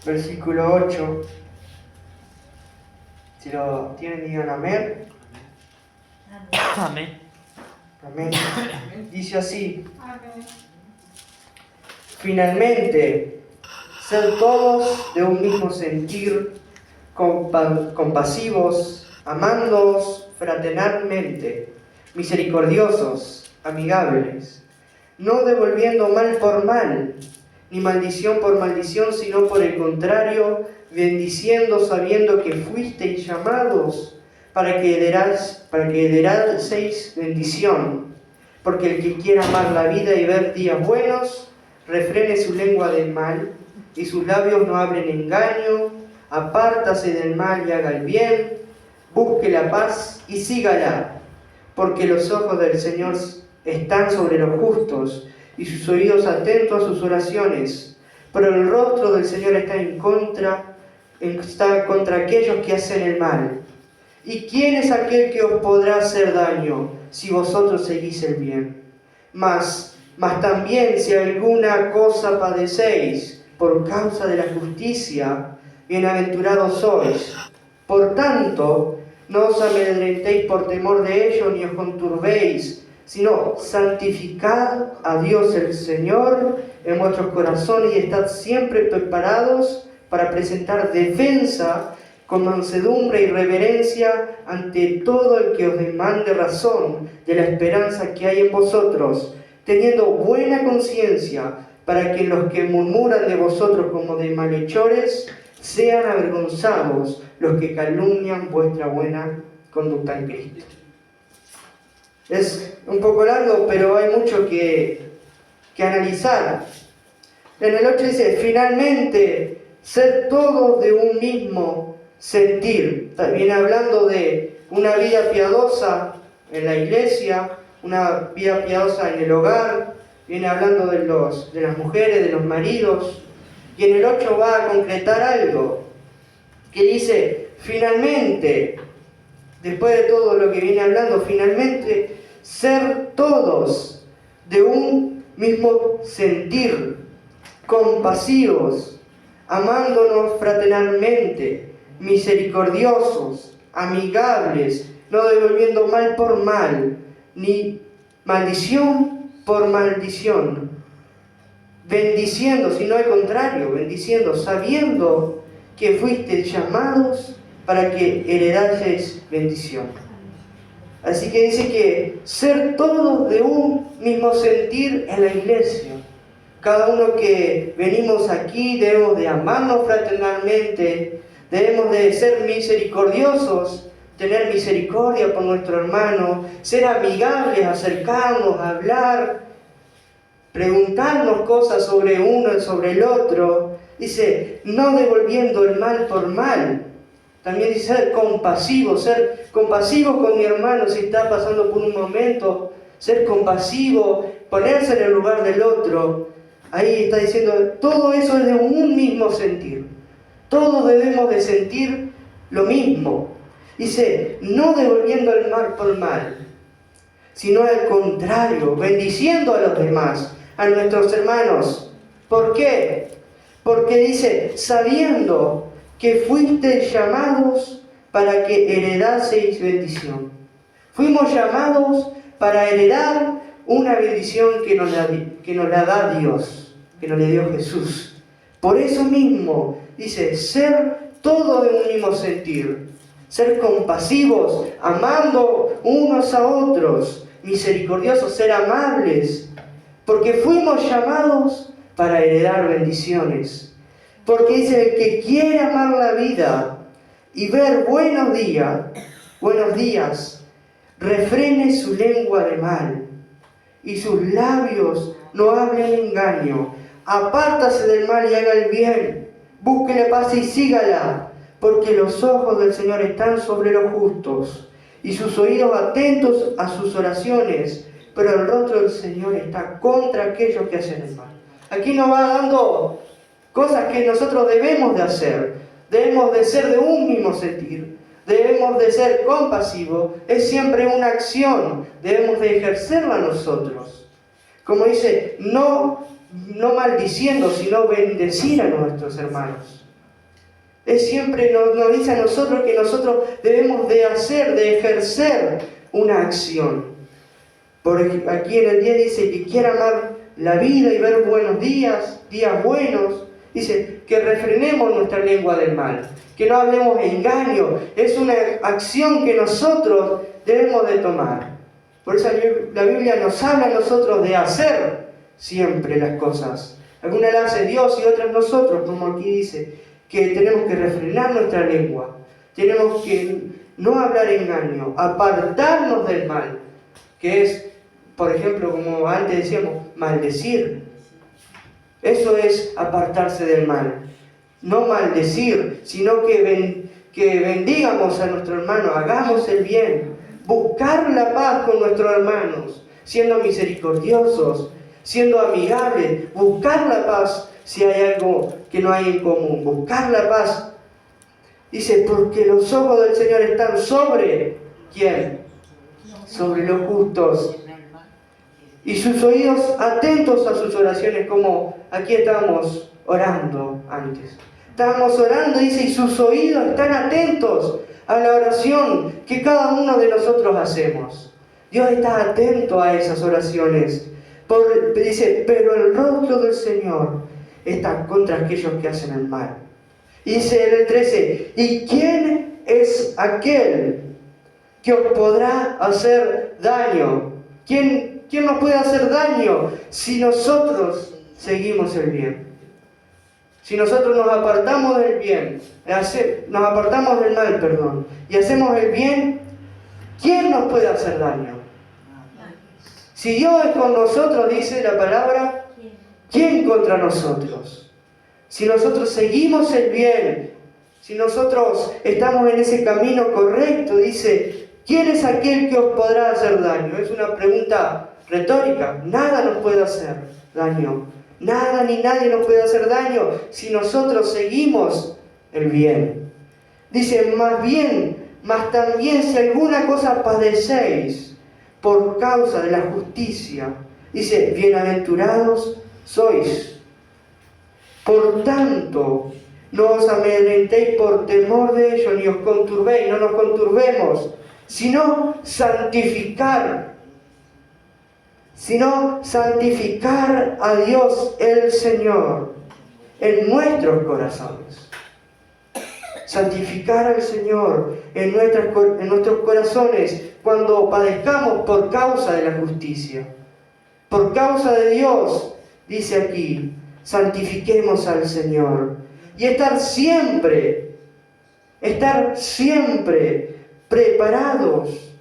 versículo 8. Si lo tienen, digan amén. Amén. Amén. Dice así: Amén. finalmente, ser todos de un mismo sentir, compasivos, amándoos fraternalmente, misericordiosos, amigables, no devolviendo mal por mal, ni maldición por maldición, sino por el contrario, bendiciendo, sabiendo que fuisteis llamados para que heredaseis bendición. Porque el que quiera amar la vida y ver días buenos, refrene su lengua del mal, y sus labios no hablen engaño, apártase del mal y haga el bien, busque la paz y sígala, porque los ojos del Señor están sobre los justos, y sus oídos atentos a sus oraciones, pero el rostro del Señor está contra aquellos que hacen el mal. ¿Y quién es aquel que os podrá hacer daño si vosotros seguís el bien? Mas también si alguna cosa padecéis por causa de la justicia, bienaventurados sois. Por tanto, no os amedrentéis por temor de ello, ni os conturbéis, sino santificad a Dios el Señor en vuestros corazones y estad siempre preparados para presentar defensa con mansedumbre y reverencia ante todo el que os demande razón de la esperanza que hay en vosotros, teniendo buena conciencia, para que los que murmuran de vosotros como de malhechores sean avergonzados los que calumnian vuestra buena conducta en Cristo. Es un poco largo, pero hay mucho que analizar. En el 8 dice: finalmente, ser todos de un mismo sentir. Viene hablando de una vida piadosa en la iglesia, una vida piadosa en el hogar, viene hablando de las mujeres, de los maridos, y en el 8 va a concretar algo, que dice: finalmente, después de todo lo que viene hablando, finalmente, ser todos de un mismo sentir, compasivos, amándonos fraternalmente, misericordiosos, amigables, no devolviendo mal por mal, ni maldición por maldición, bendiciendo, sino al contrario, bendiciendo, sabiendo que fuisteis llamados para que heredaseis bendición. Así que dice que ser todos de un mismo sentir en la iglesia. Cada uno que venimos aquí debemos de amarnos fraternalmente, debemos de ser misericordiosos, tener misericordia por nuestro hermano, ser amigables, acercarnos, hablar, preguntarnos cosas sobre uno y sobre el otro. Dice, no devolviendo el mal por mal. También dice ser compasivo con mi hermano si está pasando por un momento, ser compasivo, ponerse en el lugar del otro. Ahí está diciendo, todo eso es de un mismo sentir. Todos debemos de sentir lo mismo. Dice, no devolviendo el mal por mal, sino al contrario, bendiciendo a los demás, a nuestros hermanos. ¿Por qué? Porque dice, sabiendo que fuisteis llamados para que heredaseis bendición. Fuimos llamados para heredar una bendición que nos la da Dios, que nos le dio Jesús. Por eso mismo, dice, ser todo de un mismo sentir, ser compasivos, amando unos a otros, misericordiosos, ser amables, porque fuimos llamados para heredar bendiciones. Porque dice, el que quiere amar la vida y ver buenos días, refrene su lengua de mal, y sus labios no hablen engaño. Apártase del mal y haga el bien, búsquele paz y sígala, porque los ojos del Señor están sobre los justos, y sus oídos atentos a sus oraciones, pero el rostro del Señor está contra aquellos que hacen el mal. Aquí nos va dando cosas que nosotros debemos de hacer. Debemos de ser de un mismo sentir. Debemos de ser compasivos. Es siempre una acción. Debemos de ejercerla nosotros. Como dice, no maldiciendo, sino bendecir a nuestros hermanos. siempre nos dice a nosotros que nosotros debemos de hacer, de ejercer una acción. Porque aquí en el 10 dice que quiere amar la vida y ver buenos días, días buenos. Dice que refrenemos nuestra lengua del mal, que no hablemos engaño. Es una acción que nosotros debemos de tomar. Por eso la Biblia nos habla a nosotros de hacer siempre las cosas. Algunas las hace Dios y otras nosotros, como aquí dice, que tenemos que refrenar nuestra lengua. Tenemos que no hablar engaño, apartarnos del mal, que es, por ejemplo, como antes decíamos, maldecir. Eso es apartarse del mal. No maldecir, sino que bendigamos a nuestro hermano, hagamos el bien, buscar la paz con nuestros hermanos, siendo misericordiosos, siendo amigables, buscar la paz si hay algo que no hay en común, buscar la paz. Dice, porque los ojos del Señor están sobre, ¿quién? Sobre los justos. Y sus oídos atentos a sus oraciones, como aquí estábamos orando antes. Estábamos orando, dice, y sus oídos están atentos a la oración que cada uno de nosotros hacemos. Dios está atento a esas oraciones. Dice, pero el rostro del Señor está contra aquellos que hacen el mal. Y dice en el 13, ¿y quién es aquel que os podrá hacer daño? ¿Quién nos puede hacer daño si nosotros seguimos el bien? Si nosotros nos apartamos del bien, nos apartamos del mal, perdón, y hacemos el bien, ¿quién nos puede hacer daño? Si Dios es con nosotros, dice la palabra, ¿quién contra nosotros? Si nosotros seguimos el bien, si nosotros estamos en ese camino correcto, dice, ¿quién es aquel que os podrá hacer daño? Es una pregunta retórica. Nada nos puede hacer daño. Nada ni nadie nos puede hacer daño si nosotros seguimos el bien. Dice, más también si alguna cosa padecéis por causa de la justicia, dice, bienaventurados sois. Por tanto, no os amedrentéis por temor de ellos, ni os conturbéis, no nos conturbemos, sino santificar a Dios el Señor en nuestros corazones. Santificar al Señor en nuestros corazones cuando padezcamos por causa de la justicia. Por causa de Dios, dice aquí, santifiquemos al Señor. Y estar siempre preparados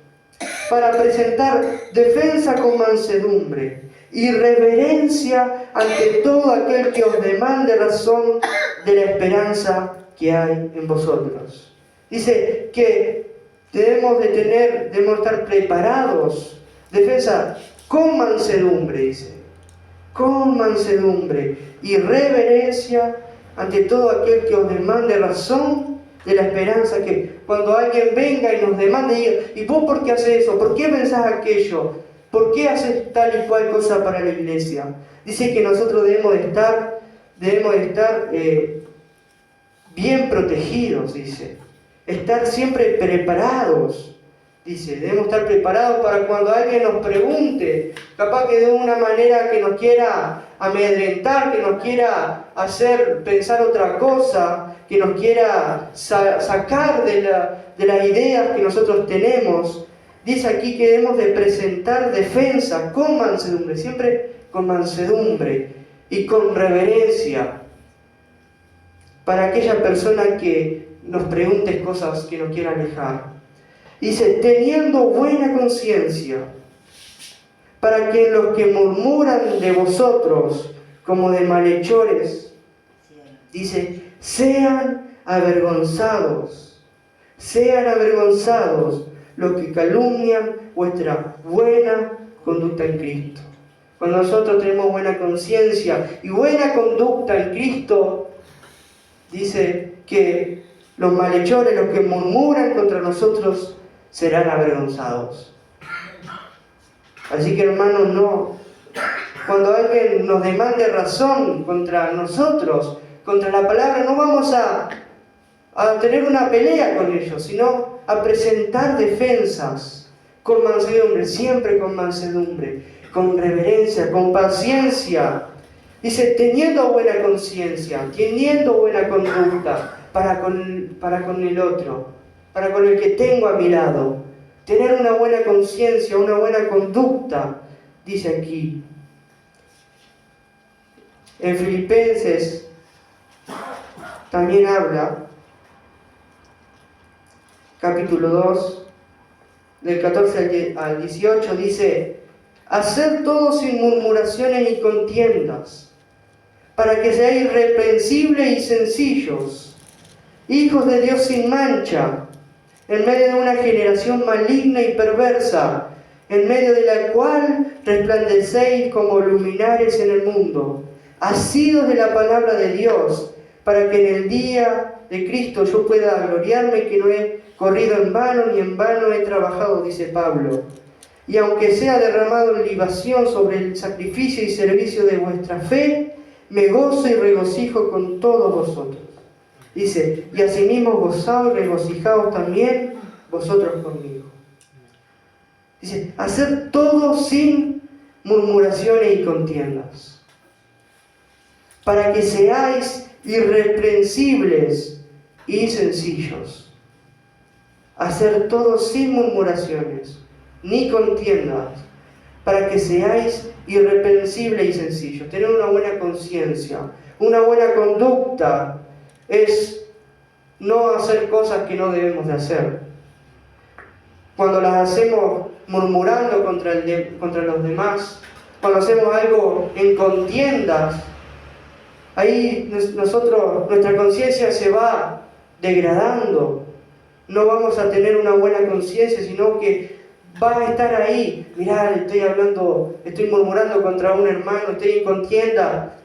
para presentar defensa con mansedumbre y reverencia ante todo aquel que os demande razón de la esperanza que hay en vosotros. Dice que debemos estar preparados, defensa con mansedumbre, dice, con mansedumbre y reverencia ante todo aquel que os demande razón de la esperanza, que cuando alguien venga y nos demande, diga, ¿y vos por qué haces eso? ¿Por qué pensás aquello? ¿Por qué haces tal y cual cosa para la iglesia? Dice que nosotros debemos de estar bien protegidos, dice. Estar siempre preparados. Dice, debemos estar preparados para cuando alguien nos pregunte, capaz que de una manera que nos quiera amedrentar, que nos quiera hacer pensar otra cosa, que nos quiera sacar de las ideas que nosotros tenemos. Dice aquí que debemos de presentar defensa con mansedumbre, siempre con mansedumbre y con reverencia, para aquella persona que nos pregunte cosas que nos quiera alejar. Dice, teniendo buena conciencia, para que los que murmuran de vosotros como de malhechores, dice, sean avergonzados los que calumnian vuestra buena conducta en Cristo. Cuando nosotros tenemos buena conciencia y buena conducta en Cristo, dice que los malhechores, los que murmuran contra nosotros, serán avergonzados. Así que, hermanos, no. Cuando alguien nos demande razón contra nosotros, contra la palabra, no vamos a a tener una pelea con ellos, sino a presentar defensas con mansedumbre, siempre con mansedumbre, con reverencia, con paciencia. Dice, teniendo buena conciencia, teniendo buena conducta para con el otro, para con el que tengo a mi lado. Tener una buena conciencia, una buena conducta, dice aquí. En Filipenses también habla, capítulo 2, del 14 al 18, dice, haced todo sin murmuraciones y contiendas, para que seáis irreprensibles y sencillos, hijos de Dios sin mancha, en medio de una generación maligna y perversa, en medio de la cual resplandecéis como luminares en el mundo, asidos de la palabra de Dios, para que en el día de Cristo yo pueda gloriarme que no he corrido en vano, ni en vano he trabajado, dice Pablo. Y aunque sea derramado en libación sobre el sacrificio y servicio de vuestra fe, me gozo y regocijo con todos vosotros. Dice, y asimismo gozaos y regocijaos también vosotros conmigo. Dice, hacer todo sin murmuraciones y contiendas, para que seáis irreprensibles y sencillos. Hacer todo sin murmuraciones ni contiendas, para que seáis irreprensibles y sencillos. Tener una buena conciencia, una buena conducta, es no hacer cosas que no debemos de hacer. Cuando las hacemos murmurando contra los demás, cuando hacemos algo en contiendas, ahí nuestra conciencia se va degradando. No vamos a tener una buena conciencia, sino que va a estar ahí. Mirá, estoy murmurando contra un hermano, estoy en contienda.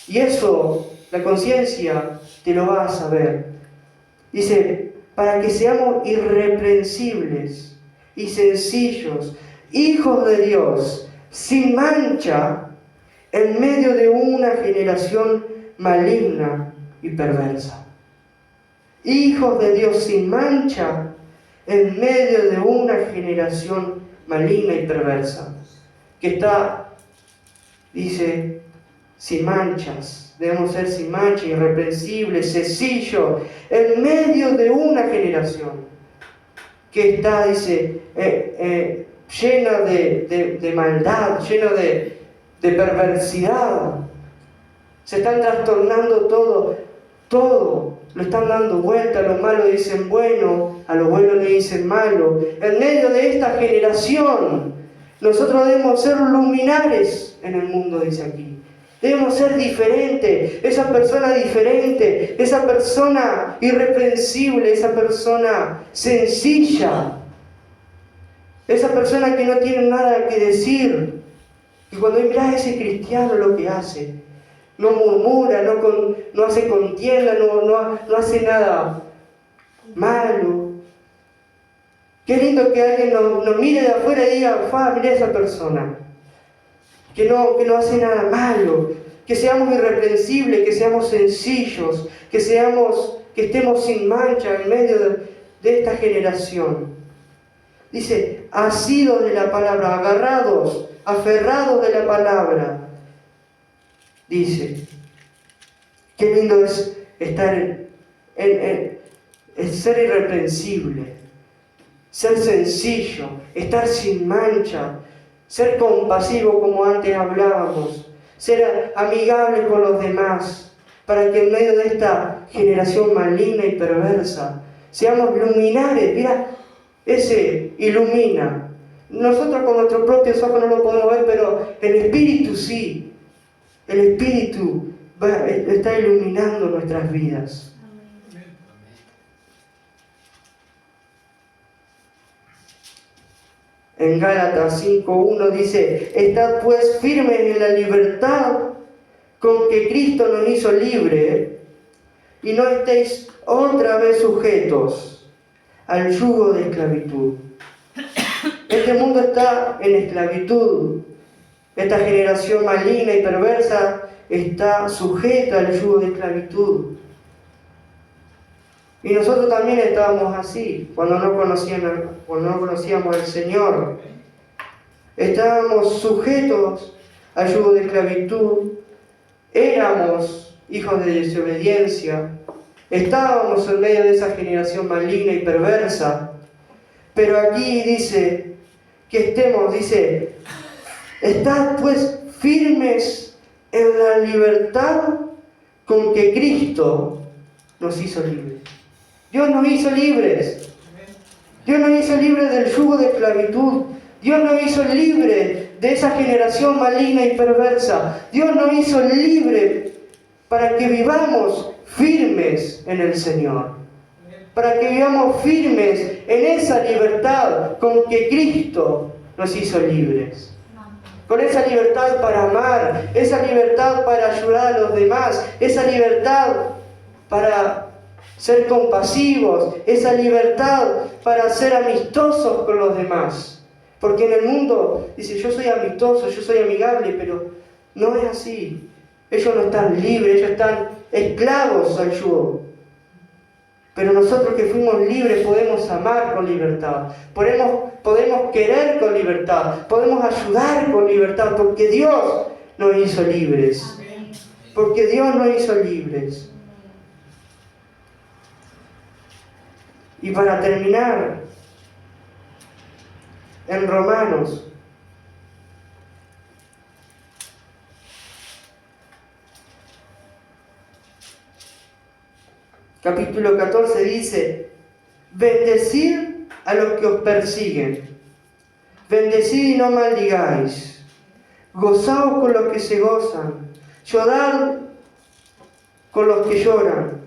Y eso, la conciencia te lo va a saber. Dice, para que seamos irreprensibles y sencillos, hijos de Dios, sin mancha, en medio de una generación maligna y perversa. Hijos de Dios sin mancha, en medio de una generación maligna y perversa, que está, dice, sin manchas. Debemos ser sin mancha, irreprensibles, sencillos, en medio de una generación que está, dice, llena de maldad, llena de perversidad. Se están trastornando todo, lo están dando vuelta, a lo malo dicen bueno, a lo bueno le dicen malo. En medio de esta generación, nosotros debemos ser luminares en el mundo, dice aquí. Debemos ser diferentes, esa persona diferente, esa persona irreprensible, esa persona sencilla, esa persona que no tiene nada que decir. Y cuando mirás a ese cristiano lo que hace, no murmura, no hace contienda, no hace nada malo. Qué lindo que alguien nos mire de afuera y diga, mira a esa persona. Que no hace nada malo, que seamos irreprensibles, que seamos sencillos, que estemos sin mancha en medio de esta generación. Dice, asidos de la palabra, agarrados, aferrados de la palabra. Dice, qué lindo es estar es ser irreprensible, ser sencillo, estar sin mancha, ser compasivo como antes hablábamos, ser amigable con los demás, para que en medio de esta generación maligna y perversa seamos luminares. Mira, ese ilumina. Nosotros con nuestros propios ojos no lo podemos ver, pero el Espíritu sí. El Espíritu está iluminando nuestras vidas. En Gálatas 5:1 dice, estad pues firmes en la libertad con que Cristo nos hizo libre, y no estéis otra vez sujetos al yugo de esclavitud. Este mundo está en esclavitud. Esta generación maligna y perversa está sujeta al yugo de esclavitud. Y nosotros también estábamos así, cuando no conocíamos al Señor. Estábamos sujetos al yugo de esclavitud, éramos hijos de desobediencia, estábamos en medio de esa generación maligna y perversa. Pero aquí dice que estad pues firmes en la libertad con que Cristo nos hizo libres. Dios nos hizo libres. Dios nos hizo libres del yugo de esclavitud. Dios nos hizo libres de esa generación maligna y perversa. Dios nos hizo libres para que vivamos firmes en el Señor. Para que vivamos firmes en esa libertad con que Cristo nos hizo libres. Con esa libertad para amar, esa libertad para ayudar a los demás, esa libertad para ser compasivos, esa libertad para ser amistosos con los demás. Porque en el mundo dice, yo soy amistoso, yo soy amigable, pero no es así. Ellos no están libres, ellos están esclavos al yugo. Pero nosotros que fuimos libres podemos amar con libertad, podemos querer con libertad, podemos ayudar con libertad, porque Dios nos hizo libres. Porque Dios nos hizo libres. Y para terminar, en Romanos, capítulo 14 dice, bendecid a los que os persiguen, bendecid y no maldigáis, gozaos con los que se gozan, llorad con los que lloran,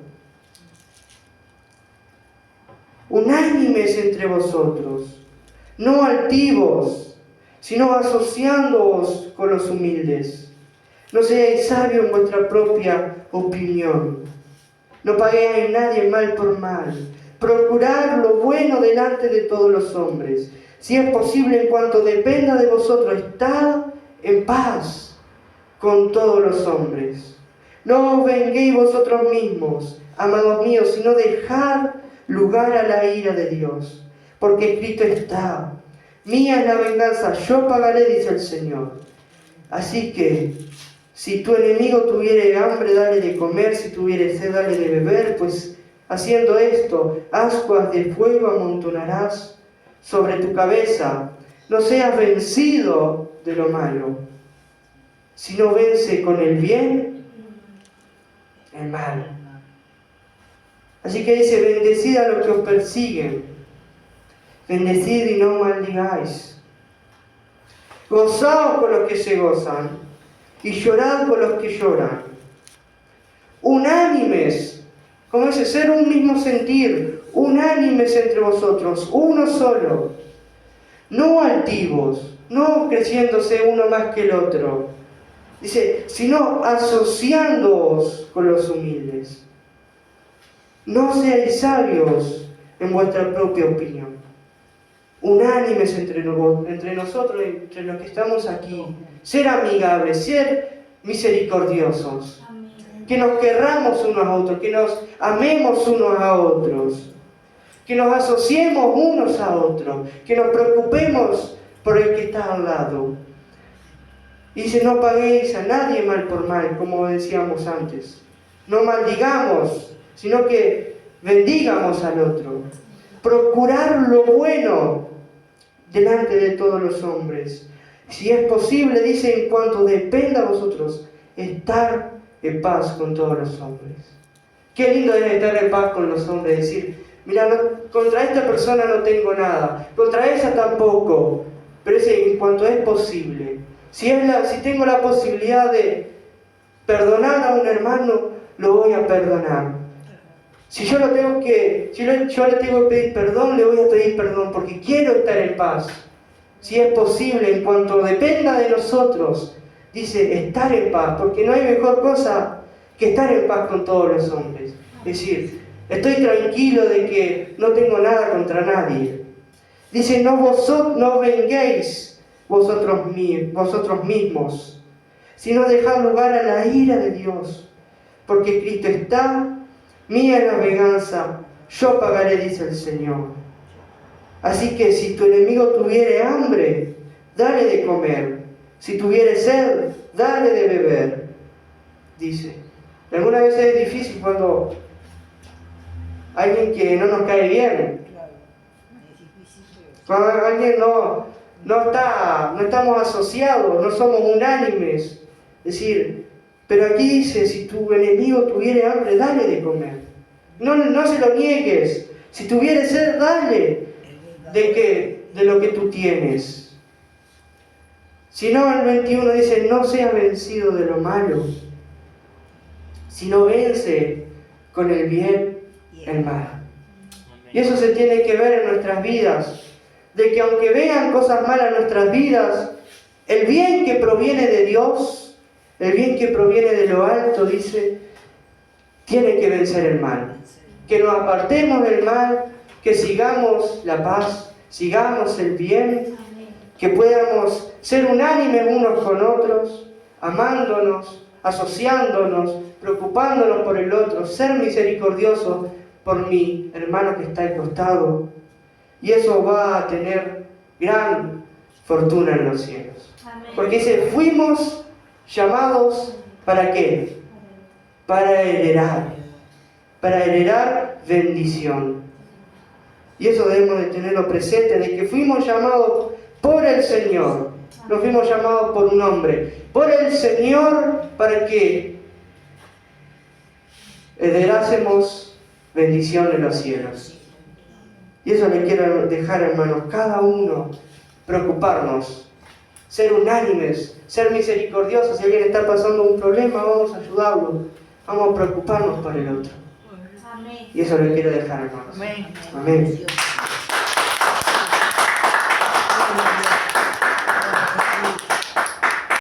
unánimes entre vosotros, no altivos, sino asociándoos con los humildes. No seáis sabios en vuestra propia opinión. No paguéis a nadie mal por mal. Procurad lo bueno delante de todos los hombres. Si es posible, en cuanto dependa de vosotros, estad en paz con todos los hombres. No os venguéis vosotros mismos, amados míos, sino dejad lugar a la ira de Dios. Porque escrito está, mía es la venganza, yo pagaré, dice el Señor. Así que, si tu enemigo tuviere hambre, dale de comer, si tuviere sed, dale de beber, pues haciendo esto, ascuas de fuego amontonarás sobre tu cabeza. No seas vencido de lo malo, sino vence con el bien el mal. Así que dice, bendecid a los que os persiguen, bendecid y no maldigáis. Gozaos con los que se gozan y llorad con los que lloran. Unánimes, como dice, ser un mismo sentir, unánimes entre vosotros, uno solo. No altivos, no creciéndose uno más que el otro. Dice, sino asociándoos con los humildes. No seáis sabios en vuestra propia opinión. Unánimes entre nosotros, entre los que estamos aquí. Ser amigables, ser misericordiosos. Que nos querramos unos a otros, que nos amemos unos a otros. Que nos asociemos unos a otros. Que nos preocupemos por el que está al lado. Y dice, no paguéis a nadie mal por mal, como decíamos antes. No maldigamos, sino que bendigamos al otro. Procurar lo bueno delante de todos los hombres. Si es posible, dice, en cuanto dependa de vosotros, estar en paz con todos los hombres. Qué lindo es estar en paz con los hombres, decir, mira, contra esta persona no tengo nada, contra esa tampoco, pero es en cuanto es posible. Si tengo la posibilidad de perdonar a un hermano, lo voy a perdonar. Si yo le tengo que pedir perdón, le voy a pedir perdón porque quiero estar en paz. Si es posible, en cuanto dependa de nosotros, dice estar en paz, porque no hay mejor cosa que estar en paz con todos los hombres. Es decir, estoy tranquilo de que no tengo nada contra nadie. Dice, no venguéis vosotros mismos, sino dejad lugar a la ira de Dios, porque Cristo está, mía es la venganza, yo pagaré, dice el Señor. Así que si tu enemigo tuviere hambre, dale de comer. Si tuviere sed, dale de beber. Dice. Algunas veces es difícil cuando alguien que no nos cae bien, cuando alguien no estamos asociados, no somos unánimes. Es decir, pero aquí dice, si tu enemigo tuviere hambre, dale de comer. No se lo niegues. Si tuviere sed, dale de lo que tú tienes. Si no, el 21 dice, no seas vencido de lo malo, sino vence con el bien el mal. Y eso se tiene que ver en nuestras vidas, de que aunque vean cosas malas en nuestras vidas, el bien que proviene de Dios, el bien que proviene de lo alto, dice, tiene que vencer el mal. Que nos apartemos del mal, que sigamos la paz, sigamos el bien, que podamos ser unánimes unos con otros, amándonos, asociándonos, preocupándonos por el otro, ser misericordiosos por mi hermano que está al costado. Y eso va a tener gran fortuna en los cielos. Porque dice, fuimos llamados ¿para qué? Para heredar bendición. Y eso debemos de tenerlo presente, de que fuimos llamados por el Señor. No fuimos llamados por un hombre, por el Señor, para que heredásemos bendición en los cielos. Y eso le quiero dejar, hermanos, cada uno preocuparnos, ser unánimes, ser misericordiosos. Si alguien está pasando un problema, vamos a ayudarlo, vamos a preocuparnos por el otro. Y eso le quiero dejar, hermanos. Amén.